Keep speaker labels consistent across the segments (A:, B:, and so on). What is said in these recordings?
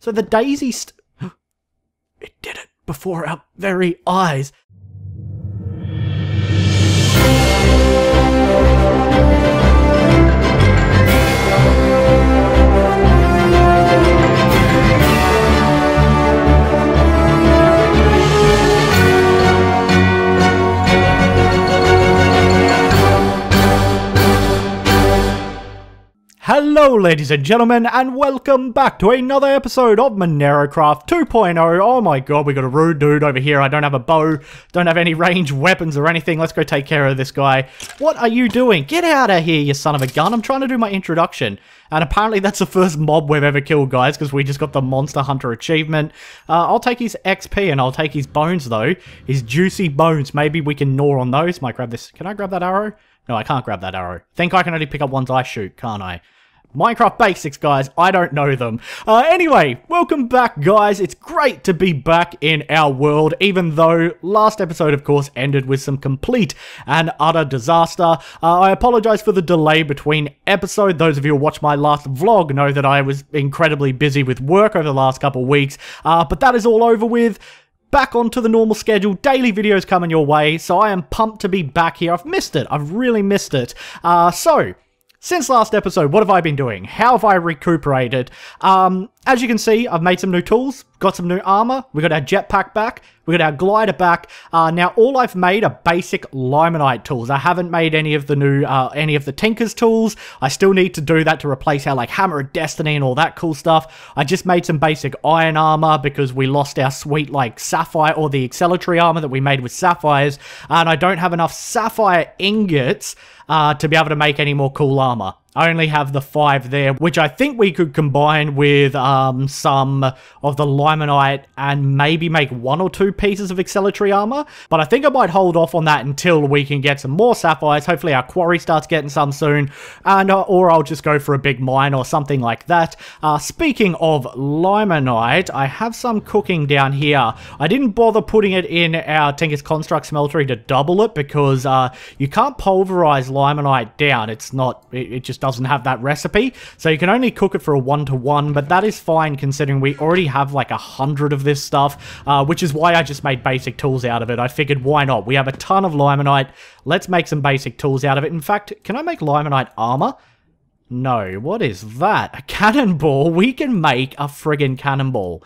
A: So the daisy it did it before our very eyes. Hello ladies and gentlemen, and welcome back to another episode of MenaeroCraft 2.0. Oh my god, we got a rude dude over here. I don't have a bow, don't have any ranged weapons or anything. Let's go take care of this guy. What are you doing? Get out of here, you son of a gun. I'm trying to do my introduction. And apparently that's the first mob we've ever killed, guys, because we just got the Monster Hunter achievement. I'll take his XP and I'll take his bones, though. His juicy bones. Maybe we can gnaw on those. Might grab this. Can I grab that arrow? No, I can't grab that arrow. Think I can only pick up ones I shoot, can't I? Minecraft basics, guys. I don't know them. Anyway, welcome back, guys. It's great to be back in our world, even though last episode, of course, ended with some complete and utter disaster. I apologize for the delay between episodes. Those of you who watched my last vlog know that I was incredibly busy with work over the last couple of weeks, but that is all over with. Back onto the normal schedule, daily videos coming your way, so I am pumped to be back here. I've missed it. I've really missed it. Since last episode, what have I been doing? How have I recuperated? As you can see, I've made some new tools, got some new armor, we got our jetpack back, we got our glider back. Now, all I've made are basic limonite tools. I haven't made any of the new, any of the Tinker's tools. I still need to do that to replace our, like, Hammer of Destiny and all that cool stuff. I just made some basic iron armor because we lost our sweet, like, sapphire, or the acceleratory armor that we made with sapphires, and I don't have enough sapphire ingots to be able to make any more cool armor. I only have the 5 there, which I think we could combine with some of the limonite and maybe make 1 or 2 pieces of acceleratory armor. But I think I might hold off on that until we can get some more sapphires. Hopefully our quarry starts getting some soon, and or I'll just go for a big mine or something like that. Speaking of limonite, I have some cooking down here. I didn't bother putting it in our Tinker's Construct Smeltery to double it because you can't pulverize limonite down. It's not, it just doesn't have that recipe, so you can only cook it for a 1-to-1, but that is fine considering we already have like 100 of this stuff, which is why I just made basic tools out of it. I figured, why not? We have a ton of limonite, let's make some basic tools out of it. In fact, can I make limonite armor? No. What is that? A cannonball? We can make a friggin' cannonball.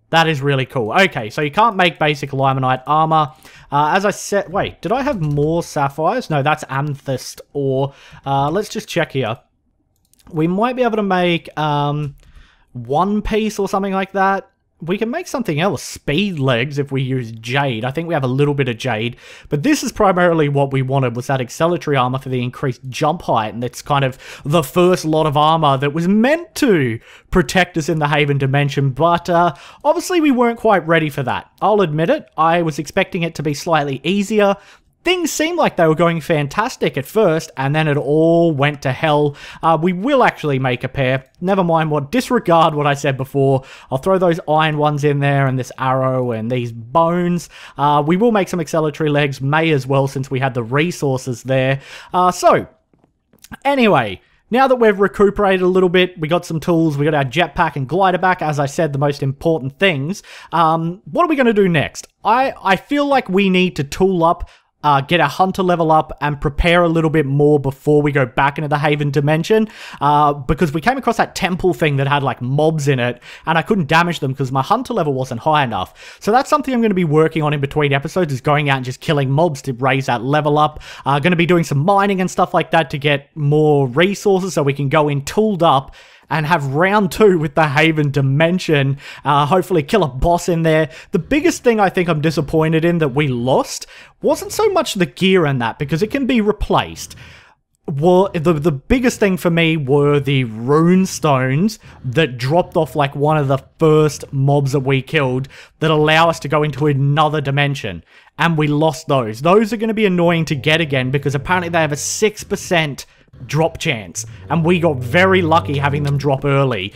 A: That is really cool. Okay, so you can't make basic limonite armor. As I said, wait, did I have more sapphires? No, that's amethyst ore. Let's just check here. We might be able to make 1 piece or something like that. We can make something else, speed legs, if we use jade. I think we have a little bit of jade, but this is primarily what we wanted, was that acceleratory armor for the increased jump height, and it's kind of the first lot of armor that was meant to protect us in the Haven dimension, but obviously we weren't quite ready for that. I'll admit it, I was expecting it to be slightly easier. Things seemed like they were going fantastic at first, and then it all went to hell. We will actually make a pair. Never mind disregard what I said before. I'll throw those iron ones in there, and this arrow, and these bones. We will make some acceleratory legs, may as well, since we had the resources there. So, anyway, now that we've recuperated a little bit, we got some tools, we got our jetpack and glider back, as I said, the most important things. What are we going to do next? I feel like we need to tool up, get our hunter level up, and prepare a little bit more before we go back into the Haven dimension, because we came across that temple thing that had like mobs in it, and I couldn't damage them because my hunter level wasn't high enough. So that's something I'm going to be working on in between episodes, is going out and just killing mobs to raise that level up. Going to be doing some mining and stuff like that to get more resources so we can go in tooled up and have round 2 with the Haven dimension, hopefully kill a boss in there. The biggest thing I think I'm disappointed in that we lost wasn't so much the gear and that, because it can be replaced. Well, the biggest thing for me were the rune stones that dropped off like one of the first mobs that we killed that allow us to go into another dimension, and we lost those. Those are going to be annoying to get again because apparently they have a 6% drop chance, and we got very lucky having them drop early.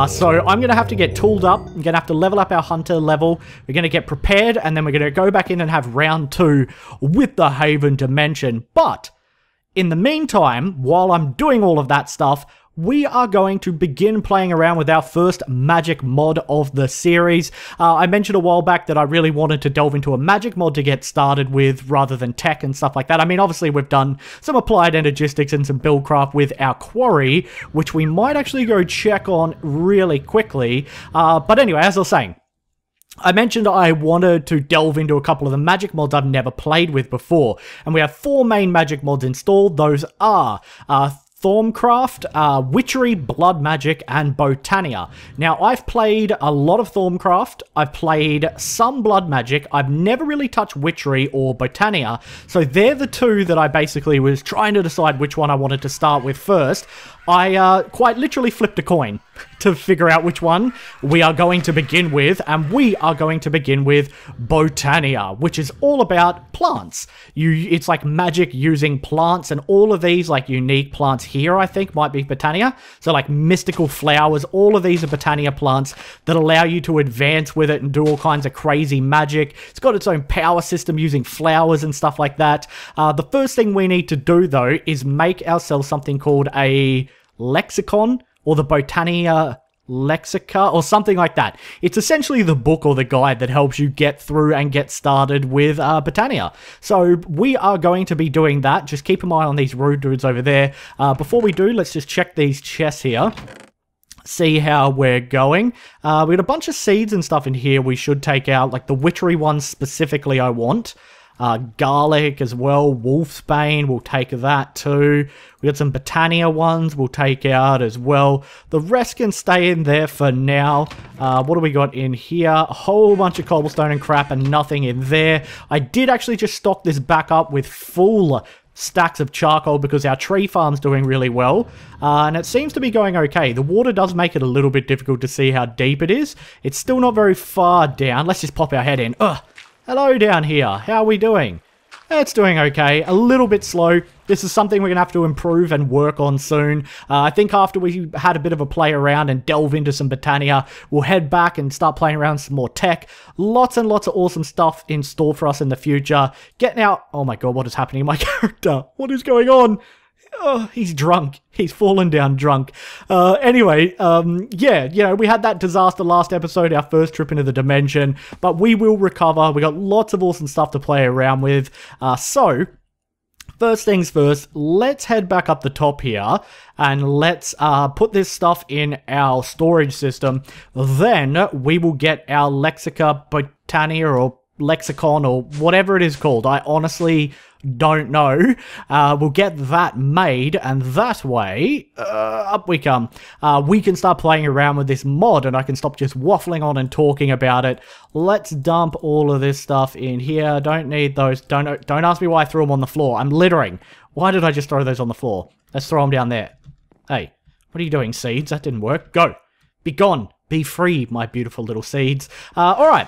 A: So I'm going to have to get tooled up. I'm going to have to level up our hunter level. We're going to get prepared, and then we're going to go back in and have round 2 with the Haven dimension. But in the meantime, while I'm doing all of that stuff, we are going to begin playing around with our first magic mod of the series. I mentioned a while back that I really wanted to delve into a magic mod to get started with rather than tech and stuff like that. I mean, obviously we've done some applied Energistics and some BuildCraft with our quarry, which we might actually go check on really quickly. But anyway, as I was saying, I mentioned I wanted to delve into a couple of the magic mods I've never played with before, and we have 4 main magic mods installed. Those are Thaumcraft, Witchery, Blood Magic, and Botania. Now, I've played a lot of Thaumcraft, I've played some Blood Magic, I've never really touched Witchery or Botania, so they're the 2 that I basically was trying to decide which one I wanted to start with first. I quite literally flipped a coin to figure out which one we are going to begin with, and we are going to begin with Botania, which is all about plants. It's like magic using plants, and all of these like unique plants here, I think, might be Botania. So like mystical flowers, all of these are Botania plants that allow you to advance with it and do all kinds of crazy magic. It's got its own power system using flowers and stuff like that. The first thing we need to do, though, is make ourselves something called a lexicon, or the Botania LEXICA, or something like that. It's essentially the book or the guide that helps you get through and get started with Botania. So we are going to be doing that. Just keep an eye on these rude dudes over there. Before we do, let's just check these chests here. See how we're going. We got a bunch of seeds and stuff in here we should take out, like the witchery ones specifically I want. Garlic as well, wolfsbane, we'll take that too. We got some Botania ones we'll take out as well. The rest can stay in there for now. What do we got in here? A whole bunch of cobblestone and crap and nothing in there. I did actually just stock this back up with full stacks of charcoal because our tree farm's doing really well, and it seems to be going okay. The water does make it a little bit difficult to see how deep it is. It's still not very far down. Let's just pop our head in. Ugh. Hello down here, how are we doing? It's doing okay, a little bit slow. This is something we're going to have to improve and work on soon. I think after we had a bit of a play around and delve into some Botania, we'll head back and start playing around with some more tech. Lots and lots of awesome stuff in store for us in the future. Getting out... Oh my god, what is happening to my character? What is going on? Oh, he's drunk. He's fallen down drunk. Anyway, yeah, you know, we had that disaster last episode, our first trip into the dimension, but we will recover. We got lots of awesome stuff to play around with. So, first things first, let's head back up the top here and let's put this stuff in our storage system. Then we will get our LEXICA, Botania, or lexicon, or whatever it is called. I honestly don't know. We'll get that made, and that way, up we come. We can start playing around with this mod, and I can stop just waffling on and talking about it. Let's dump all of this stuff in here. Don't need those. Don't ask me why I threw them on the floor. I'm littering. Why did I just throw those on the floor? Let's throw them down there. Hey, what are you doing, seeds? That didn't work. Go. Be gone. Be free, my beautiful little seeds. Alright.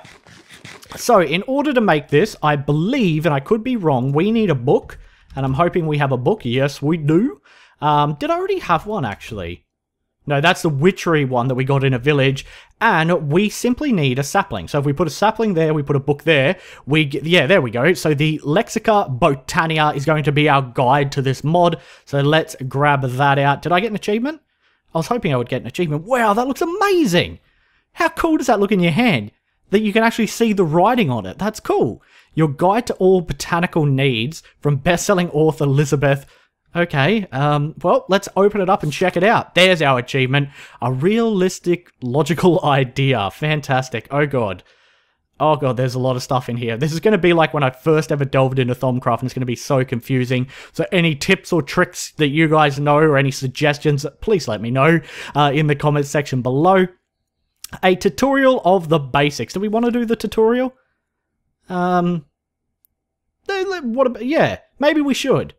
A: So, in order to make this, I believe, and I could be wrong, we need a book, and I'm hoping we have a book. Yes, we do. Did I already have one, actually? No, that's the witchery one that we got in a village, and we simply need a sapling. So if we put a sapling there, we put a book there, yeah, there we go. So the LEXICA Botania is going to be our guide to this mod, so let's grab that out. Did I get an achievement? I was hoping I would get an achievement. Wow, that looks amazing! How cool does that look in your hand? That you can actually see the writing on it. That's cool. Your guide to all botanical needs from best-selling author Elizabeth. Okay, well, let's open it up and check it out. There's our achievement. A realistic, logical idea. Fantastic. Oh god. Oh god, there's a lot of stuff in here. This is going to be like when I first ever delved into Thaumcraft, and it's going to be so confusing. So any tips or tricks that you guys know, or any suggestions, please let me know in the comments section below. A tutorial of the basics. Do we want to do the tutorial? Yeah, maybe we should.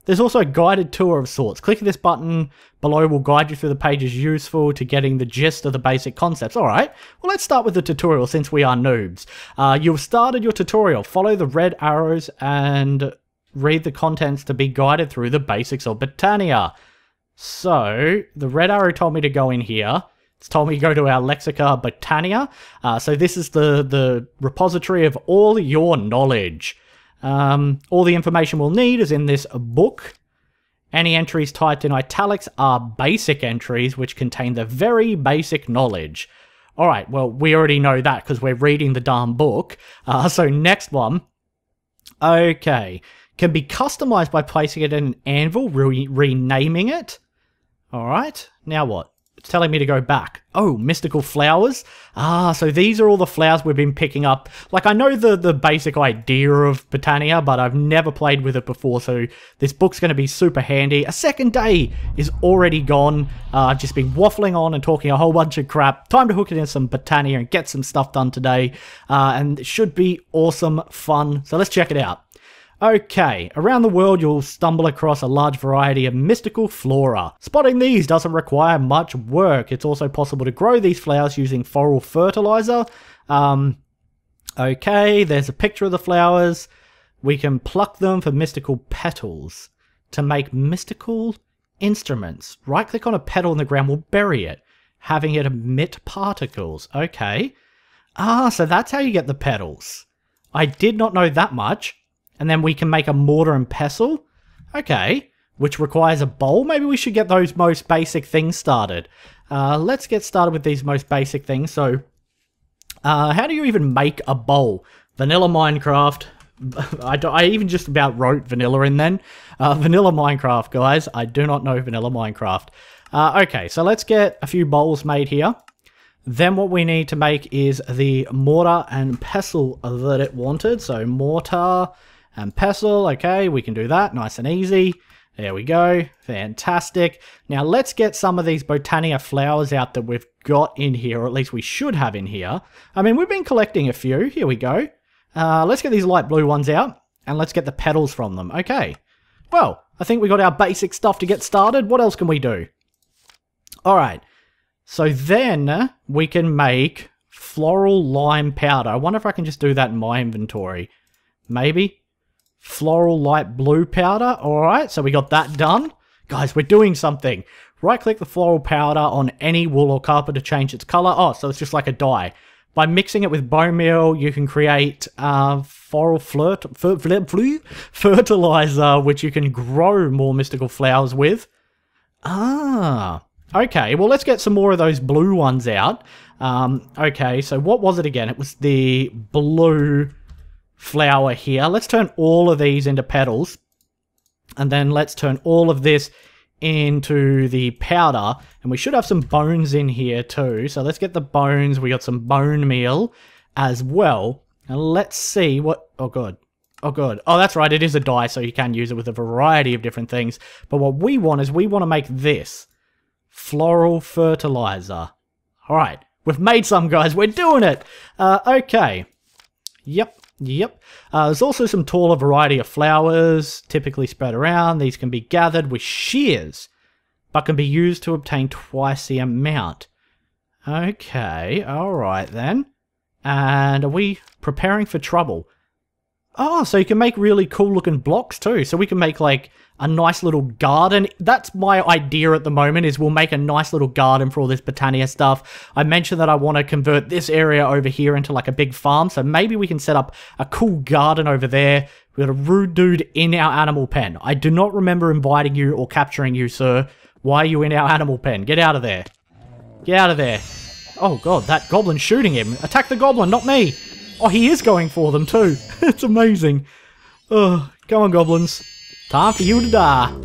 A: There's also a guided tour of sorts. Clicking this button below will guide you through the pages useful to getting the gist of the basic concepts. Alright, well let's start with the tutorial since we are noobs. You've started your tutorial. Follow the red arrows and read the contents to be guided through the basics of Botania. So, the red arrow told me to go in here. It's told me to go to our LEXICA Botania. So this is the repository of all your knowledge. All the information we'll need is in this book. Any entries typed in italics are basic entries which contain the very basic knowledge. Alright, well, we already know that because we're reading the darn book. So next one. Okay. Can be customized by placing it in an anvil, renaming it. Alright, now what? It's telling me to go back. Oh, mystical flowers. So these are all the flowers we've been picking up. Like, I know the basic idea of Botania, but I've never played with it before, so this book's going to be super handy. A second day is already gone. I've just been waffling on and talking a whole bunch of crap. Time to hook it in some Botania and get some stuff done today. And it should be awesome fun. So let's check it out. Okay, around the world you'll stumble across a large variety of mystical flora. Spotting these doesn't require much work. It's also possible to grow these flowers using floral fertilizer. Okay, there's a picture of the flowers. We can pluck them for mystical petals to make mystical instruments. Right-click on a petal in the ground will bury it, having it emit particles. Okay. So that's how you get the petals. I did not know that much. And then we can make a mortar and pestle. Okay. Which requires a bowl. Maybe we should get those most basic things started. Let's get started with these most basic things. So, how do you even make a bowl? Vanilla Minecraft. I even just about wrote vanilla in then. Vanilla Minecraft, guys. I do not know vanilla Minecraft. Okay, so let's get a few bowls made here. Then what we need to make is the mortar and pestle that it wanted. So mortar and pestle, okay, we can do that, nice and easy. There we go, fantastic. Now let's get some of these Botania flowers out that we've got in here, or at least we should have in here. I mean, we've been collecting a few, here we go. Let's get these light blue ones out, and let's get the petals from them, okay. Well, I think we got our basic stuff to get started. What else can we do? Alright, so then we can make floral lime powder. I wonder if I can just do that in my inventory. Maybe. Floral light blue powder. Alright, so we got that done. Guys, we're doing something. Right-click the floral powder on any wool or carpet to change its color. Oh, so it's just like a dye. By mixing it with bone meal, you can create floral fertilizer, which you can grow more mystical flowers with. Okay, well, let's get some more of those blue ones out. Okay, so what was it again? It was the blue flower here. Let's turn all of these into petals. And then let's turn all of this into the powder. And we should have some bones in here too. So let's get the bones. We got some bone meal as well. And let's see what... Oh, God. Oh, God. Oh, that's right. It is a dye, so you can use it with a variety of different things. But what we want is we want to make this. Floral fertilizer. Alright. We've made some, guys. We're doing it. Okay. Yep. There's also some taller variety of flowers, typically spread around. These can be gathered with shears, but can be used to obtain twice the amount. Okay, alright then. And are we preparing for trouble? Oh, so you can make really cool looking blocks too. So we can make like a nice little garden. That's my idea at the moment, is we'll make a nice little garden for all this Botania stuff. I mentioned that I want to convert this area over here into like a big farm. So maybe we can set up a cool garden over there. We've got a rude dude in our animal pen. I do not remember inviting you or capturing you, sir. Why are you in our animal pen? Get out of there. Get out of there. Oh God, that goblin's shooting him. Attack the goblin, not me. Oh, he is going for them too. It's amazing. Oh, come on, goblins. Time for you to die.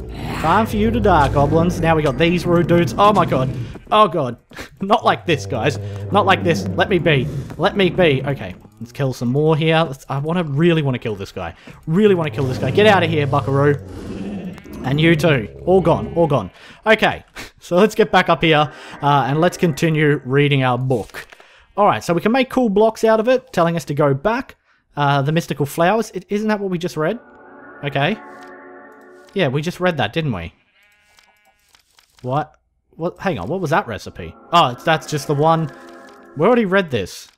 A: Time for you to die, goblins. Now we got these rude dudes. Oh my God. Oh God. Not like this, guys. Not like this. Let me be. Let me be. Okay, let's kill some more here. I really want to kill this guy. Really want to kill this guy. Get out of here, buckaroo. And you too. All gone. All gone. Okay, so let's get back up here and let's continue reading our book. Alright, so we can make cool blocks out of it, telling us to go back. The mystical flowers. Isn't that what we just read? Okay. Yeah, we just read that, didn't we? What? What? Hang on, what was that recipe? Oh, that's just the one. We already read this.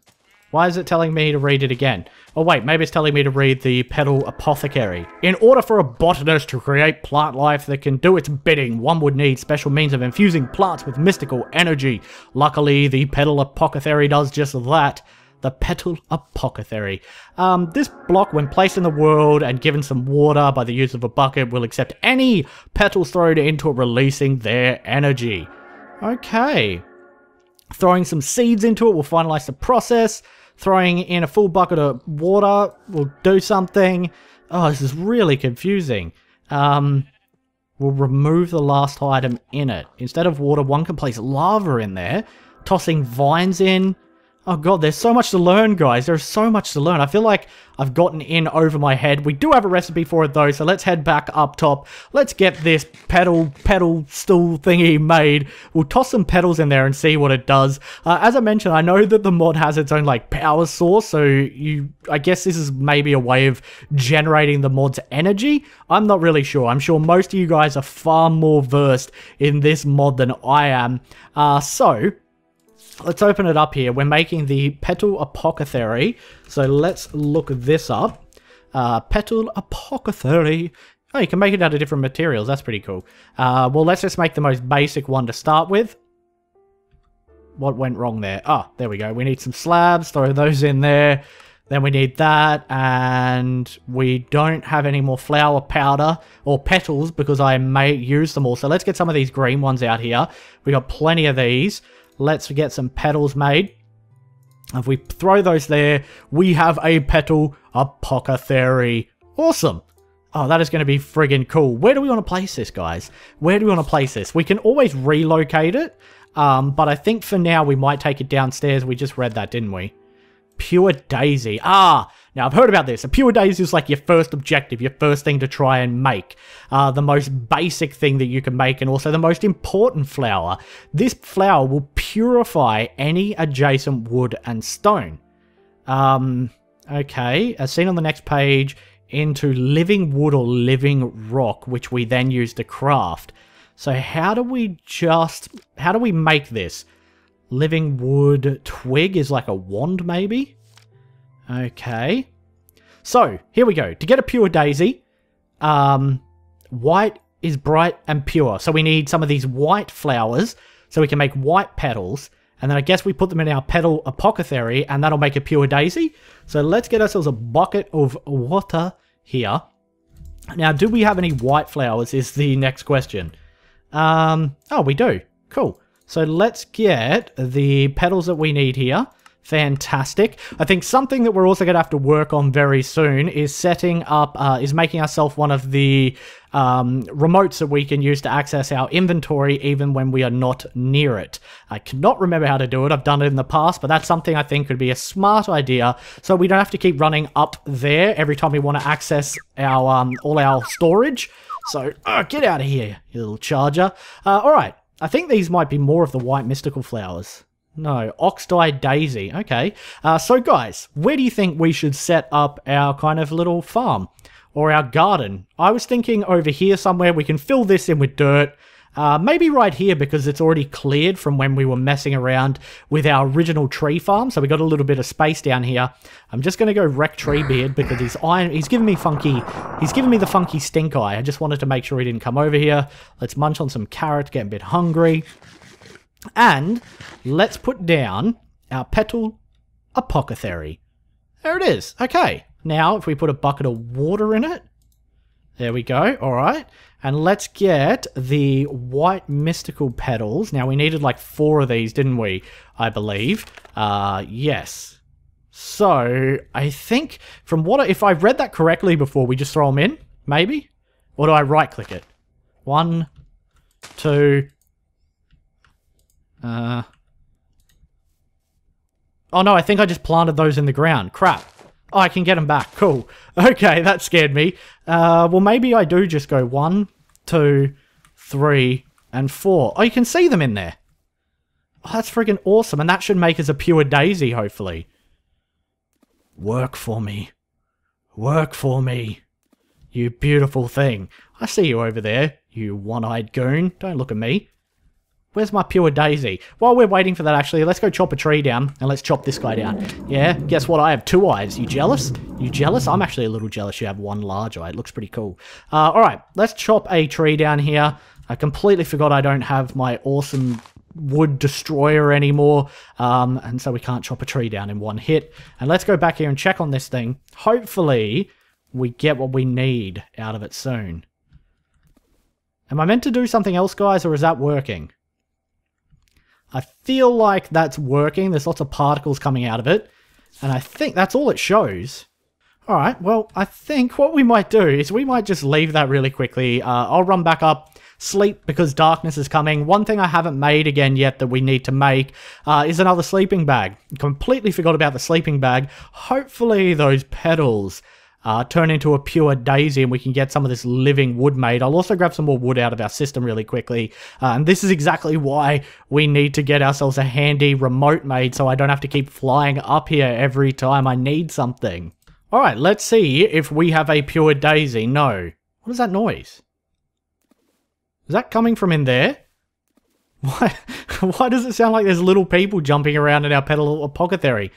A: Why is it telling me to read it again? Oh wait, maybe it's telling me to read the Petal Apothecary. In order for a botanist to create plant life that can do its bidding, one would need special means of infusing plants with mystical energy. Luckily, the Petal Apothecary does just that. the Petal Apothecary. This block, when placed in the world and given some water by the use of a bucket, will accept any petals thrown into it, releasing their energy. Okay. Throwing some seeds into it will finalize the process. Throwing in a full bucket of water will do something. Oh, this is really confusing. We'll remove the last item in it. Instead of water, one can place lava in there. Tossing vines in. Oh god, there's so much to learn, guys. There's so much to learn. I feel like I've gotten in over my head. We do have a recipe for it, though, so let's head back up top. Let's get this petal stool thingy made. We'll toss some petals in there and see what it does. As I mentioned, I know that the mod has its own, like, power source, so I guess this is maybe a way of generating the mod's energy. I'm not really sure. I'm sure most of you guys are far more versed in this mod than I am. Let's open it up here. We're making the Petal Apothecary. So let's look this up. Petal Apothecary. Oh, you can make it out of different materials. That's pretty cool. Well, let's just make the most basic one to start with. What went wrong there? Oh, there we go. We need some slabs. Throw those in there. Then we need that. And we don't have any more flower powder or petals because I may use them all. So let's get some of these green ones out here. We got plenty of these. Let's get some petals made. If we throw those there, we have a Petal Apothecary. Awesome. Oh, that is going to be friggin' cool. Where do we want to place this, guys? Where do we want to place this? We can always relocate it, but I think for now we might take it downstairs. We just read that, didn't we? Pure Daisy. Ah, now I've heard about this. A Pure Daisy is like your first objective, your first thing to try and make. The most basic thing that you can make, and also the most important flower. This flower will purify any adjacent wood and stone. Okay, as seen on the next page, into living wood or living rock, which we then use to craft. So how do we make this? Living wood twig is like a wand, maybe? Okay. So, here we go. To get a Pure Daisy, white is bright and pure. So we need some of these white flowers so we can make white petals. And then I guess we put them in our Petal Apothecary and that'll make a Pure Daisy. So let's get ourselves a bucket of water here. Now, do we have any white flowers is the next question. Oh, we do. Cool. So let's get the petals that we need here. Fantastic. I think something that we're also going to have to work on very soon is setting up, is making ourselves one of the remotes that we can use to access our inventory even when we are not near it. I cannot remember how to do it. I've done it in the past, but that's something I think could be a smart idea so we don't have to keep running up there every time we want to access our all our storage. So, get out of here, you little charger. Alright. I think these might be more of the white mystical flowers. No, Oxdye Daisy. Okay. So guys, where do you think we should set up our kind of little farm? Or our garden? I was thinking over here somewhere. We can fill this in with dirt. Maybe right here because it's already cleared from when we were messing around with our original tree farm. So we got a little bit of space down here. I'm just going to go wreck Treebeard because he's giving me the funky stink eye. I just wanted to make sure he didn't come over here. Let's munch on some carrot, get a bit hungry. And let's put down our Petal Apothecary. There it is. Okay. Now, if we put a bucket of water in it. There we go. All right. And let's get the white mystical petals. Now, we needed like 4 of these, didn't we? I believe. Yes. So, I think from what if I read that correctly before, we just throw them in? Maybe? Or do I right-click it? 1, 2... Oh no, I think I just planted those in the ground. Crap. Oh, I can get them back. Cool. Okay, that scared me. Well, maybe I do just go 1, 2, 3, and 4. Oh, you can see them in there. Oh, that's freaking awesome. And that should make us a Pure Daisy, hopefully. Work for me. Work for me. You beautiful thing. I see you over there, you one-eyed goon. Don't look at me. Where's my Pure Daisy? While we're waiting for that, actually, let's go chop a tree down, and let's chop this guy down. Yeah, guess what? I have 2 eyes. You jealous? You jealous? I'm actually a little jealous you have 1 large eye. It looks pretty cool. Alright, let's chop a tree down here. I completely forgot I don't have my awesome wood destroyer anymore, and so we can't chop a tree down in one hit. And let's go back here and check on this thing. Hopefully, we get what we need out of it soon. Am I meant to do something else, guys, or is that working? I feel like that's working. There's lots of particles coming out of it, and I think that's all it shows. Alright, well, I think what we might do is we might just leave that really quickly. I'll run back up, sleep, because darkness is coming. One thing I haven't made again yet that we need to make is another sleeping bag. Completely forgot about the sleeping bag. Hopefully those petals turn into a pure daisy and we can get some of this living wood made. I'll also grab some more wood out of our system really quickly. And this is exactly why we need to get ourselves a handy remote made so I don't have to keep flying up here every time I need something. Alright, let's see if we have a pure daisy. No. What is that noise? Is that coming from in there? Why does it sound like there's little people jumping around in our petal apothecary?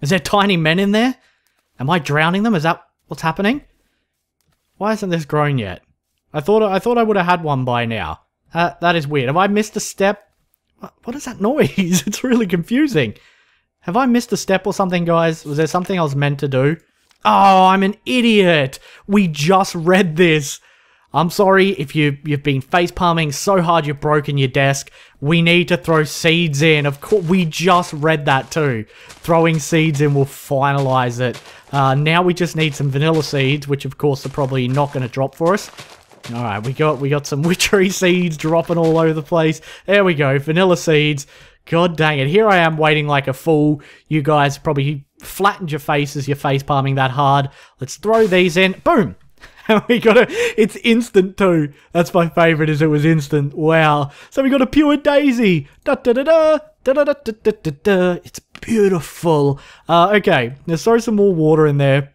A: Is there tiny men in there? Am I drowning them? Is that what's happening? Why hasn't this grown yet? I thought I would have had one by now. That is weird. Have I missed a step? What is that noise? It's really confusing. Have I missed a step or something, guys? Was there something I was meant to do? Oh, I'm an idiot. We just read this. I'm sorry if you've been facepalming so hard you've broken your desk. We need to throw seeds in. Of course, we just read that too. Throwing seeds in will finalize it. Now we just need some vanilla seeds, which of course are probably not going to drop for us. All right, we got some witchery seeds dropping all over the place. There we go, vanilla seeds. God dang it, here I am waiting like a fool. You guys probably flattened your faces, you're face palming that hard. Let's throw these in. Boom! And we got it's instant too. That's my favorite, is it was instant. Wow. So we got a pure daisy. Da da da da da da da da da da. It's beautiful. Okay, let's throw some more water in there.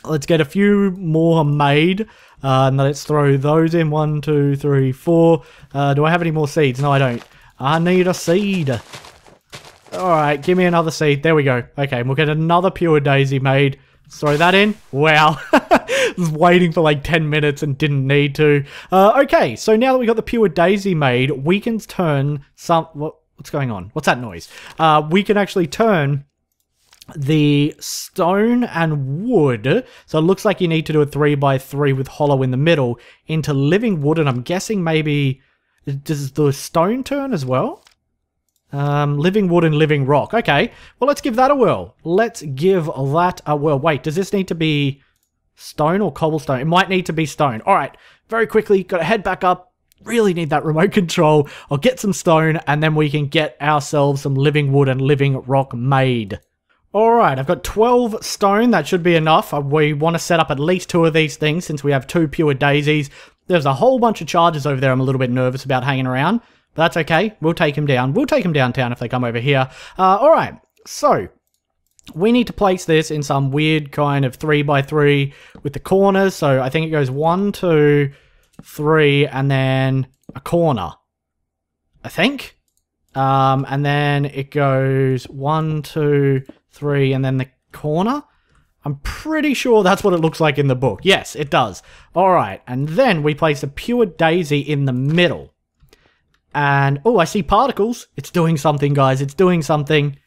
A: Let's get a few more made. And let's throw those in. 1, 2, 3, 4. Do I have any more seeds? No, I don't. I need a seed. Alright, give me another seed. There we go. Okay, we'll get another pure daisy made. Let's throw that in. Wow. Was waiting for like 10 minutes and didn't need to. Okay, so now that we got the pure daisy made, we can turn some... What's going on? What's that noise? We can actually turn the stone and wood, so it looks like you need to do a 3x3 with hollow in the middle, into living wood, and I'm guessing maybe... Does the stone turn as well? Living wood and living rock. Okay, well, let's give that a whirl. Let's give that a whirl. Wait, does this need to be stone or cobblestone? It might need to be stone. All right, very quickly, got to head back up. Really need that remote control. I'll get some stone, and then we can get ourselves some living wood and living rock made. All right, I've got 12 stone. That should be enough. We want to set up at least 2 of these things since we have 2 pure daisies. There's a whole bunch of charges over there I'm a little bit nervous about hanging around. But that's okay. We'll take them down. We'll take them downtown if they come over here. Alright, so we need to place this in some weird kind of 3x3 with the corners. So I think it goes 1, 2, 3, and then a corner. I think. And then it goes 1, 2, 3, and then the corner. I'm pretty sure that's what it looks like in the book. Yes, it does. Alright, and then we place a pure daisy in the middle. And, oh, I see particles. It's doing something, guys. It's doing something.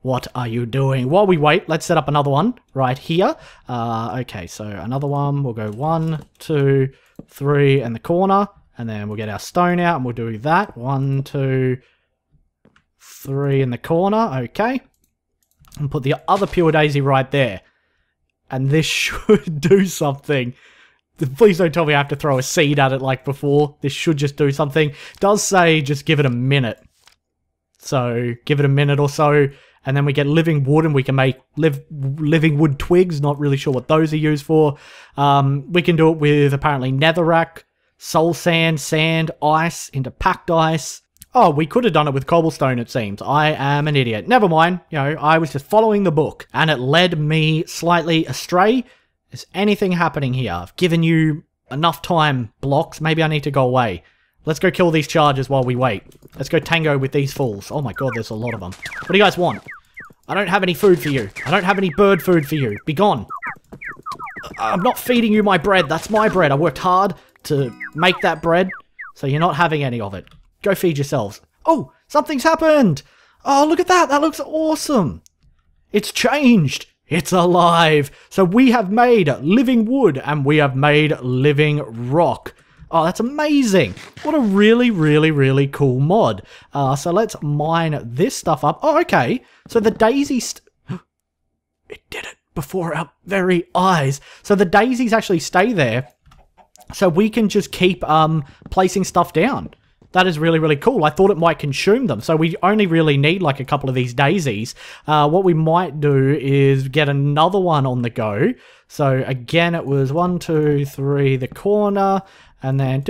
A: What are you doing? While we wait, let's set up another one right here. Okay, so another one. We'll go 1, 2, 3 in the corner. And then we'll get our stone out and we'll do that. 1, 2, 3 in the corner. Okay. And put the other pure daisy right there. And this should do something. Please don't tell me I have to throw a seed at it like before. This should just do something. It does say just give it a minute. So give it a minute or so. And then we get living wood and we can make living wood twigs. Not really sure what those are used for. We can do it with apparently netherrack, soul sand, sand, ice into packed ice. Oh, we could have done it with cobblestone, it seems. I am an idiot. Never mind. You know, I was just following the book. And it led me slightly astray. Is anything happening here? I've given you enough time, blocks. Maybe I need to go away. Let's go kill these chargers while we wait. Let's go tango with these fools. Oh my god, there's a lot of them. What do you guys want? I don't have any food for you. I don't have any bird food for you. Be gone. I'm not feeding you my bread. That's my bread. I worked hard to make that bread, so you're not having any of it. Go feed yourselves. Oh, something's happened. Oh, look at that. That looks awesome. It's changed. It's alive. So we have made living wood and we have made living rock. Oh, that's amazing. What a really, really, really cool mod. So let's mine this stuff up. Oh, okay. So the daisy... It did it before our very eyes. So the daisies actually stay there. So we can just keep placing stuff down. That is really, really cool. I thought it might consume them. So we only really need like a couple of these daisies. What we might do is get another one on the go. So again, it was 1, 2, 3, the corner. And then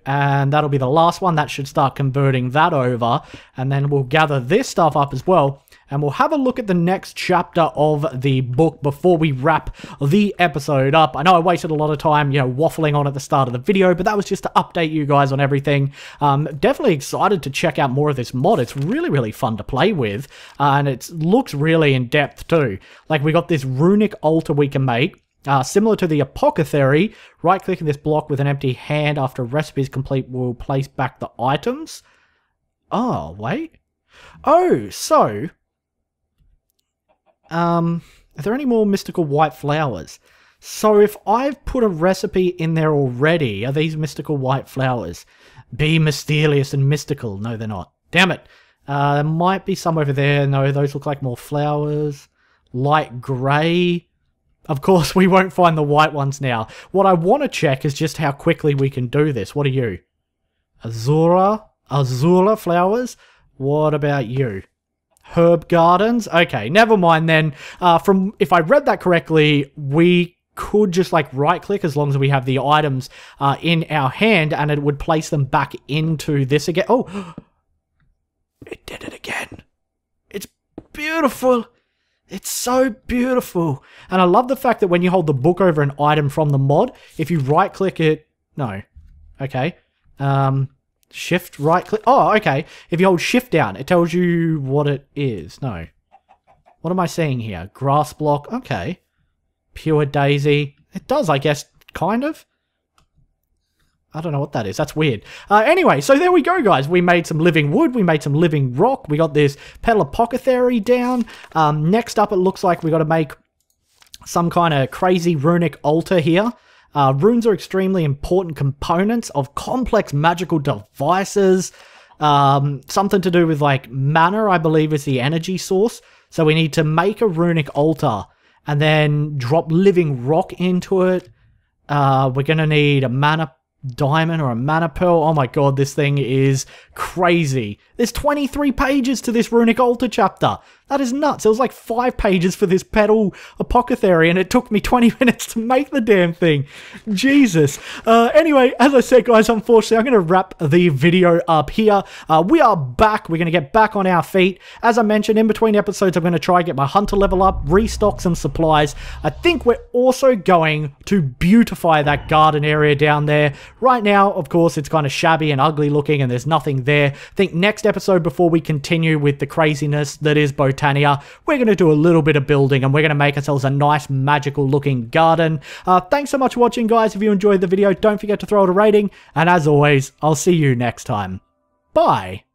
A: and that'll be the last one. That should start converting that over. And then we'll gather this stuff up as well. And we'll have a look at the next chapter of the book before we wrap the episode up. I know I wasted a lot of time, you know, waffling on at the start of the video, but that was just to update you guys on everything. Definitely excited to check out more of this mod. It's really, really fun to play with. And it looks really in depth too. Like we got this runic altar we can make. Similar to the apothecary, right-clicking this block with an empty hand after a recipe is complete will place back the items. Oh, wait. Oh, so... are there any more mystical white flowers? So if I've put a recipe in there already, are these mystical white flowers? Be mysterious and mystical. No, they're not. Damn it. There might be some over there. No, those look like more flowers. Light grey. Of course, we won't find the white ones now. What I want to check is just how quickly we can do this. What are you? Azura flowers? What about you? Herb gardens? Okay, never mind then. If I read that correctly, we could just like right click as long as we have the items in our hand and it would place them back into this again. Oh, it did it again. It's beautiful. It's so beautiful. And I love the fact that when you hold the book over an item from the mod, if you right click it, no. Okay. Shift right click. Oh, okay. If you hold shift down, it tells you what it is. No. What am I seeing here? Grass block. Okay. Pure daisy. It does, I guess, kind of. I don't know what that is. That's weird. Anyway, so there we go, guys. We made some living wood. We made some living rock. We got this petal apothecary down. Next up, it looks like we got to make some kind of crazy runic altar here. Runes are extremely important components of complex magical devices. Something to do with like mana, I believe, is the energy source. So we need to make a runic altar and then drop living rock into it. We're going to need a mana diamond or a mana pearl. Oh my god, this thing is crazy. There's 23 pages to this runic altar chapter. That is nuts. It was like 5 pages for this petal apothecary and it took me 20 minutes to make the damn thing. Jesus. Anyway, as I said, guys, unfortunately, I'm going to wrap the video up here. We are back. We're going to get back on our feet. As I mentioned, in between episodes, I'm going to try and get my hunter level up, restock some supplies. I think we're also going to beautify that garden area down there. Right now, of course, it's kind of shabby and ugly looking and there's nothing there. I think next episode, before we continue with the craziness that is Botania, we're going to do a little bit of building and we're going to make ourselves a nice magical looking garden. Thanks so much for watching, guys. If you enjoyed the video, don't forget to throw it a rating. And as always, I'll see you next time. Bye.